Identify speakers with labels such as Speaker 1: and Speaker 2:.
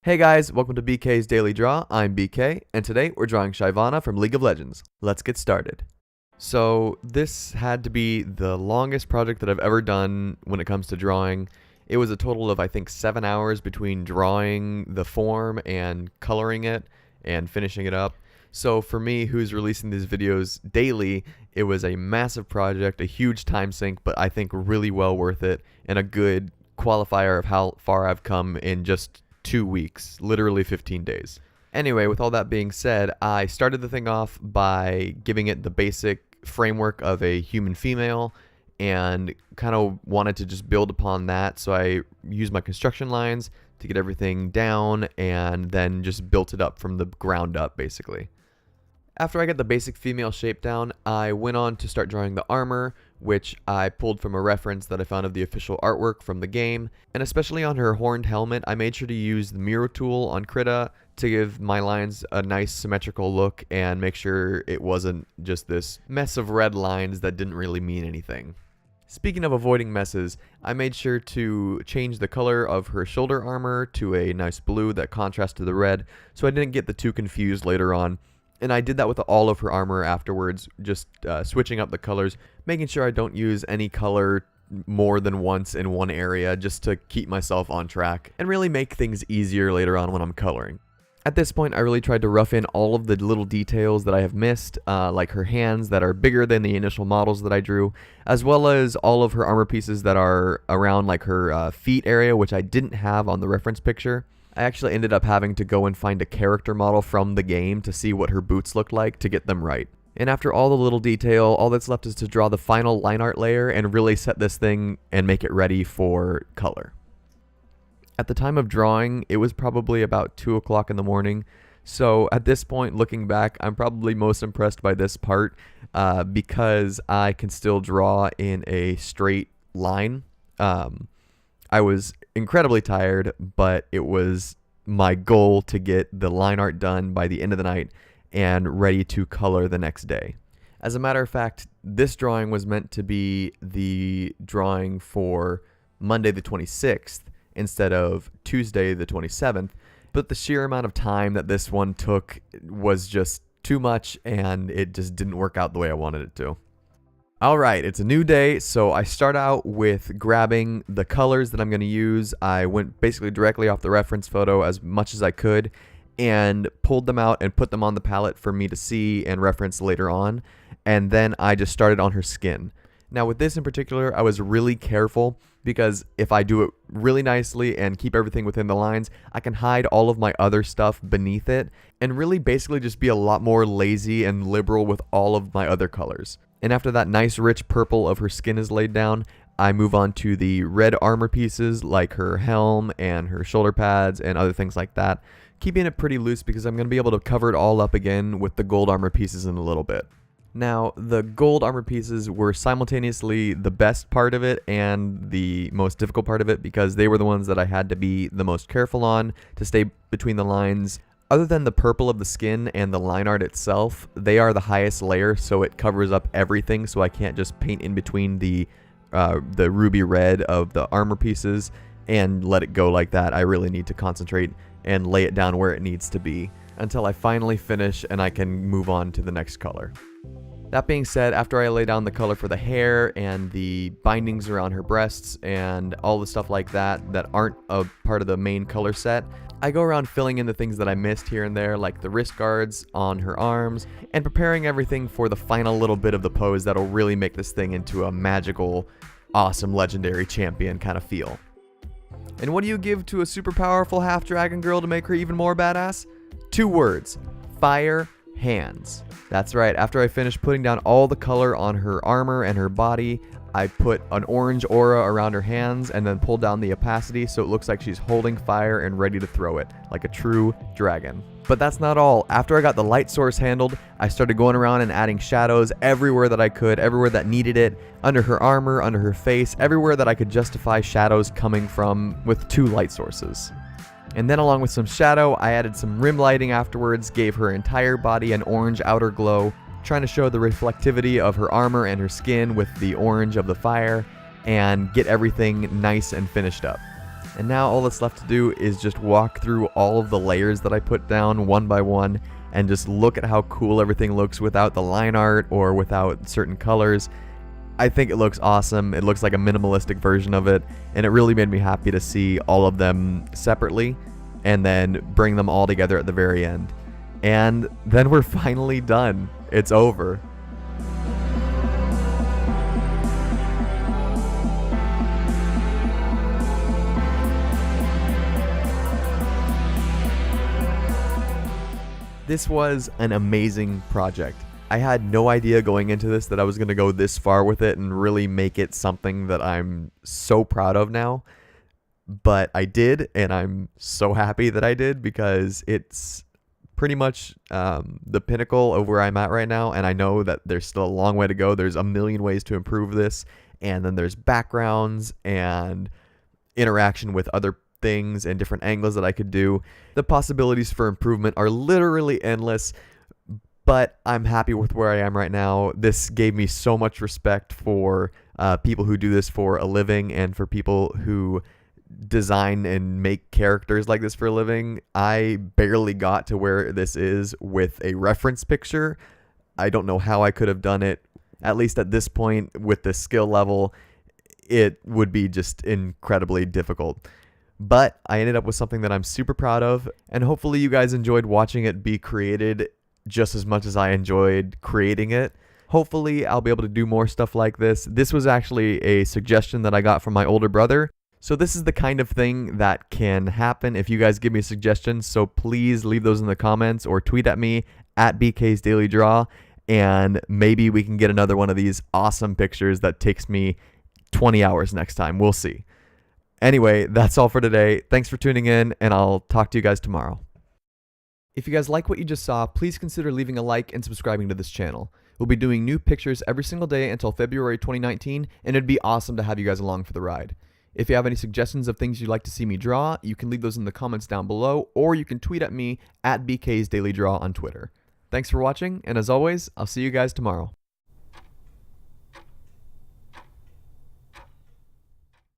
Speaker 1: Hey guys, welcome to BK's Daily Draw. I'm BK, and today we're drawing Shyvana from League of Legends. Let's get started. So this had to be the longest project that I've ever done when it comes to drawing. It was a total of, I think, 7 hours between drawing the form and coloring it and finishing it up. So for me, who's releasing these videos daily, it was a massive project, a huge time sink, but I think really well worth it, and a good qualifier of how far I've come in just 2 weeks, literally 15 days. Anyway, with all that being said, I started the thing off by giving it the basic framework of a human female and kind of wanted to just build upon that. So I used my construction lines to get everything down and then just built it up from the ground up, basically. After I got the basic female shape down, I went on to start drawing the armor, which I pulled from a reference that I found of the official artwork from the game, and especially on her horned helmet, I made sure to use the mirror tool on Krita to give my lines a nice symmetrical look and make sure it wasn't just this mess of red lines that didn't really mean anything. Speaking of avoiding messes, I made sure to change the color of her shoulder armor to a nice blue that contrasted the red, so I didn't get the two confused later on. And I did that with all of her armor afterwards, just switching up the colors, making sure I don't use any color more than once in one area just to keep myself on track and really make things easier later on when I'm coloring. At this point, I really tried to rough in all of the little details that I have missed, like her hands that are bigger than the initial models that I drew, as well as all of her armor pieces that are around like her feet area, which I didn't have on the reference picture. I actually ended up having to go and find a character model from the game to see what her boots looked like to get them right. And after all the little detail, all that's left is to draw the final line art layer and really set this thing and make it ready for color. At the time of drawing, it was probably about 2 o'clock in the morning. So at this point, looking back, I'm probably most impressed by this part because I can still draw in a straight line. I was incredibly tired, but it was my goal to get the line art done by the end of the night and ready to color the next day. As a matter of fact, this drawing was meant to be the drawing for Monday the 26th instead of Tuesday the 27th, but the sheer amount of time that this one took was just too much and it just didn't work out the way I wanted it to. Alright, it's a new day, so I start out with grabbing the colors that I'm going to use. I went basically directly off the reference photo as much as I could and pulled them out and put them on the palette for me to see and reference later on. And then I just started on her skin. Now with this in particular, I was really careful because if I do it really nicely and keep everything within the lines, I can hide all of my other stuff beneath it and really basically just be a lot more lazy and liberal with all of my other colors. And after that nice rich purple of her skin is laid down, I move on to the red armor pieces like her helm and her shoulder pads and other things like that, keeping it pretty loose because I'm going to be able to cover it all up again with the gold armor pieces in a little bit. Now, the gold armor pieces were simultaneously the best part of it and the most difficult part of it because they were the ones that I had to be the most careful on to stay between the lines. Other than the purple of the skin and the line art itself, they are the highest layer, so it covers up everything, so I can't just paint in between the ruby red of the armor pieces and let it go like that. I really need to concentrate and lay it down where it needs to be until I finally finish and I can move on to the next color. That being said, after I lay down the color for the hair and the bindings around her breasts and all the stuff like that that aren't a part of the main color set, I go around filling in the things that I missed here and there, like the wrist guards on her arms, and preparing everything for the final little bit of the pose that'll really make this thing into a magical, awesome, legendary champion kind of feel. And what do you give to a super powerful half-dragon girl to make her even more badass? 2 words: fire hands. That's right, after I finished putting down all the color on her armor and her body, I put an orange aura around her hands and then pulled down the opacity so it looks like she's holding fire and ready to throw it, like a true dragon. But that's not all. After I got the light source handled, I started going around and adding shadows everywhere that I could, everywhere that needed it, under her armor, under her face, everywhere that I could justify shadows coming from with 2 light sources. And then along with some shadow, I added some rim lighting afterwards, gave her entire body an orange outer glow, trying to show the reflectivity of her armor and her skin with the orange of the fire, and get everything nice and finished up. And now all that's left to do is just walk through all of the layers that I put down one by one and just look at how cool everything looks without the line art or without certain colors. I think it looks awesome. It looks like a minimalistic version of it, and it really made me happy to see all of them separately and then bring them all together at the very end. And then we're finally done. It's over. This was an amazing project. I had no idea going into this that I was going to go this far with it and really make it something that I'm so proud of now. But I did, and I'm so happy that I did because it's pretty much the pinnacle of where I'm at right now. And I know that there's still a long way to go. There's a million ways to improve this. And then there's backgrounds and interaction with other things and different angles that I could do. The possibilities for improvement are literally endless, but I'm happy with where I am right now. This gave me so much respect for people who do this for a living and for people who design and make characters like this for a living. I barely got to where this is with a reference picture. I don't know how I could have done it, at least at this point with the skill level. It would be just incredibly difficult. But I ended up with something that I'm super proud of, and hopefully you guys enjoyed watching it be created just as much as I enjoyed creating it. Hopefully I'll be able to do more stuff like this. This was actually a suggestion that I got from my older brother. So this is the kind of thing that can happen if you guys give me suggestions. So please leave those in the comments or tweet at me at BK's Daily Draw, and maybe we can get another one of these awesome pictures that takes me 20 hours next time. We'll see. Anyway, that's all for today. Thanks for tuning in, and I'll talk to you guys tomorrow. If you guys like what you just saw, please consider leaving a like and subscribing to this channel. We'll be doing new pictures every single day until February 2019, and it'd be awesome to have you guys along for the ride. If you have any suggestions of things you'd like to see me draw, you can leave those in the comments down below, or you can tweet at me at BK's Daily Draw on Twitter. Thanks for watching, and as always, I'll see you guys tomorrow.